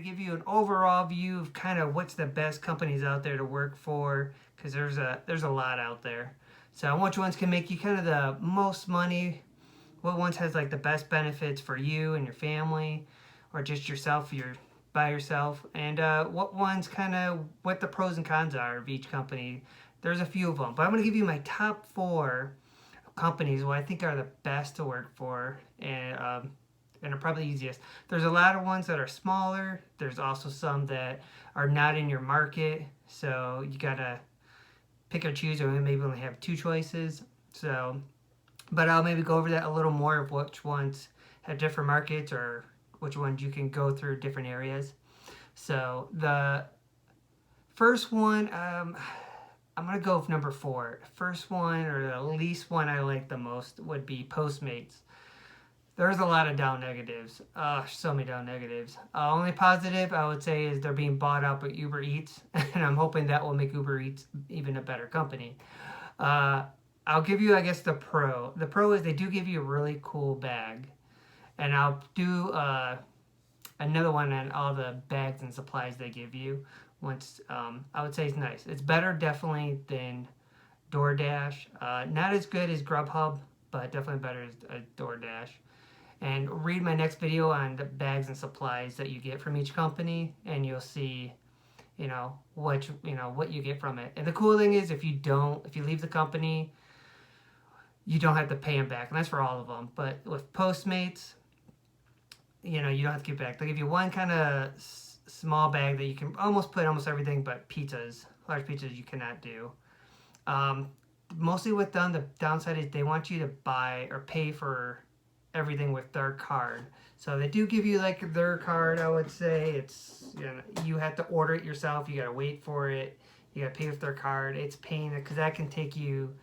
give you an overall view of kind of what's the best companies out there to work for, because there's a lot out there. So which ones can make you kind of the most money? What ones has like the best benefits for you and your family, or just yourself? You're by yourself, and what ones kind of what the pros and cons are of each company. There's a few of them, but I'm gonna give you my top four companies what I think are the best to work for, and are probably easiest. There's a lot of ones that are smaller. There's also some that are not in your market, so you gotta pick or choose, or maybe only have two choices. So, but I'll maybe go over that a little more of which ones have different markets or which ones you can go through different areas. So the first one, I'm gonna go with number four. First one, or the least one I like the most, would be Postmates. There's a lot of down negatives. So many down negatives. Only positive I would say is they're being bought out by Uber Eats, and I'm hoping that will make Uber Eats even a better company. Uh, I'll give you, I guess, the pro. The pro is they do give you a really cool bag, and I'll do another one on all the bags and supplies they give you. Once I would say it's nice. It's better definitely than DoorDash. Not as good as Grubhub, but definitely better as DoorDash. And read my next video on the bags and supplies that you get from each company, and you'll see, what you get from it. And the cool thing is, if you leave the company, you don't have to pay them back, and that's for all of them. But with Postmates, you don't have to give back. They give you one kind of small bag that you can almost put almost everything, but large pizzas, you cannot do. Mostly with them, the downside is they want you to buy or pay for everything with their card. So they do give you like their card. I would say it's you have to order it yourself. You gotta wait for it. You gotta pay with their card. It's pain because that can take you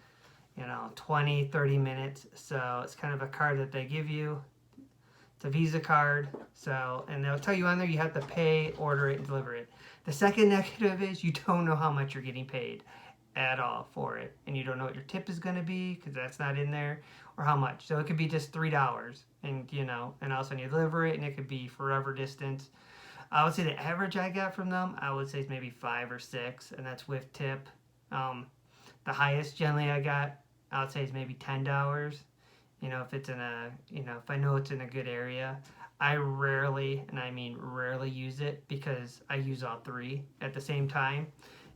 20-30 minutes. So it's kind of a card that they give you. It's a Visa card. So, and they'll tell you on there you have to pay, order it, and deliver it. The second negative is you don't know how much you're getting paid at all for it, and you don't know what your tip is going to be because that's not in there, or how much. So it could be just $3, and and all of a sudden you deliver it, and it could be forever distance. I would say the average I got from them, I would say is maybe 5 or 6, and that's with tip. The highest generally I would say is maybe $10. If it's in if I know it's in a good area. I rarely, and I mean rarely, use it because I use all three at the same time.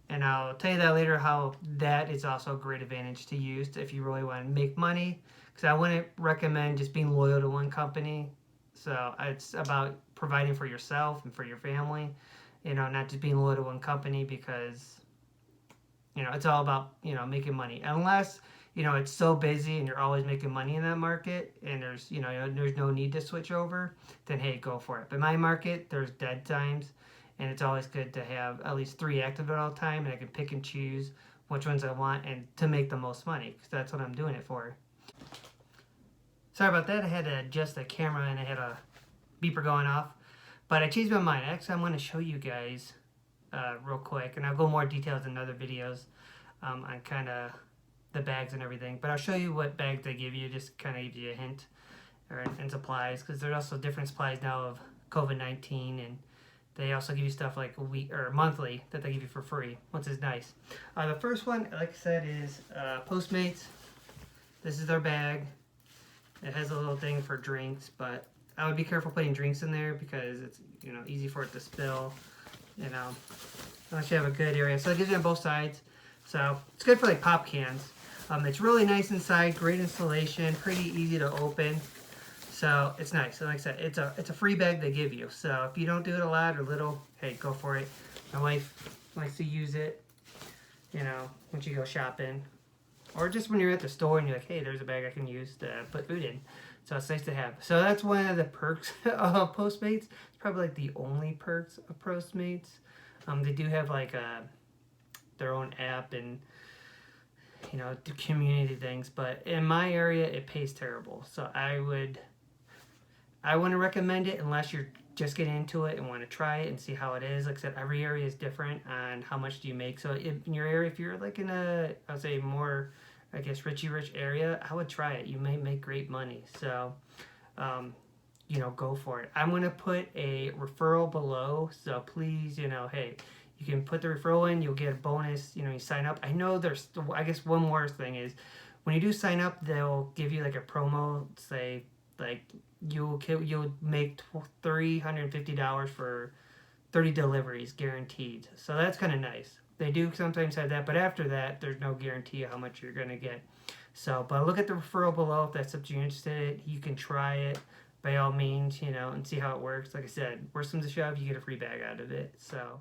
And I'll tell you that later how that is also a great advantage to use if you really want to make money. Because I wouldn't recommend just being loyal to one company. So it's about providing for yourself and for your family. Not just being loyal to one company because, it's all about, making money. Unless, it's so busy and you're always making money in that market and there's no need to switch over, then hey, go for it. But my market, there's dead times. And it's always good to have at least 3 active at all time, and I can pick and choose which ones I want and to make the most money, because that's what I'm doing it for. Sorry about that. I had to adjust the camera and I had a beeper going off, but I changed my mind. Actually, I'm going to show you guys real quick, and I'll go more details in other videos on kind of the bags and everything. But I'll show you what bags they give you, just kind of give you a hint, and supplies, because there's also different supplies now of COVID-19, and they also give you stuff like a week or monthly that they give you for free, which is nice. The first one, like I said, is Postmates. This is their bag. It has a little thing for drinks, but I would be careful putting drinks in there because it's easy for it to spill. Unless you have a good area. So it gives you on both sides. So it's good for like pop cans. It's really nice inside, great installation, pretty easy to open. So it's nice. And like I said, it's a free bag they give you. So if you don't do it a lot or little, hey, go for it. My wife likes to use it, when she goes shopping. Or just when you're at the store and you're like, hey, there's a bag I can use to put food in. So it's nice to have. So that's one of the perks of Postmates. It's probably like the only perks of Postmates. They do have like their own app and do community things. But in my area, it pays terrible. So I wouldn't recommend it unless you're just getting into it and want to try it and see how it is. Like I said, every area is different on how much do you make. So in your area, if you're like in I would say more, I guess, rich area, I would try it. You may make great money. So go for it. I'm going to put a referral below. So please, hey, you can put the referral in, you'll get a bonus, you sign up. I know I guess one more thing is when you do sign up, they'll give you like a promo, say, like you'll make $350 for 30 deliveries guaranteed. So that's kind of nice. They do sometimes have that, but after that, there's no guarantee of how much you're going to get. So, but look at the referral below if that's something you're interested in. You can try it by all means, and see how it works. Like I said, worst comes to shove, you get a free bag out of it. So.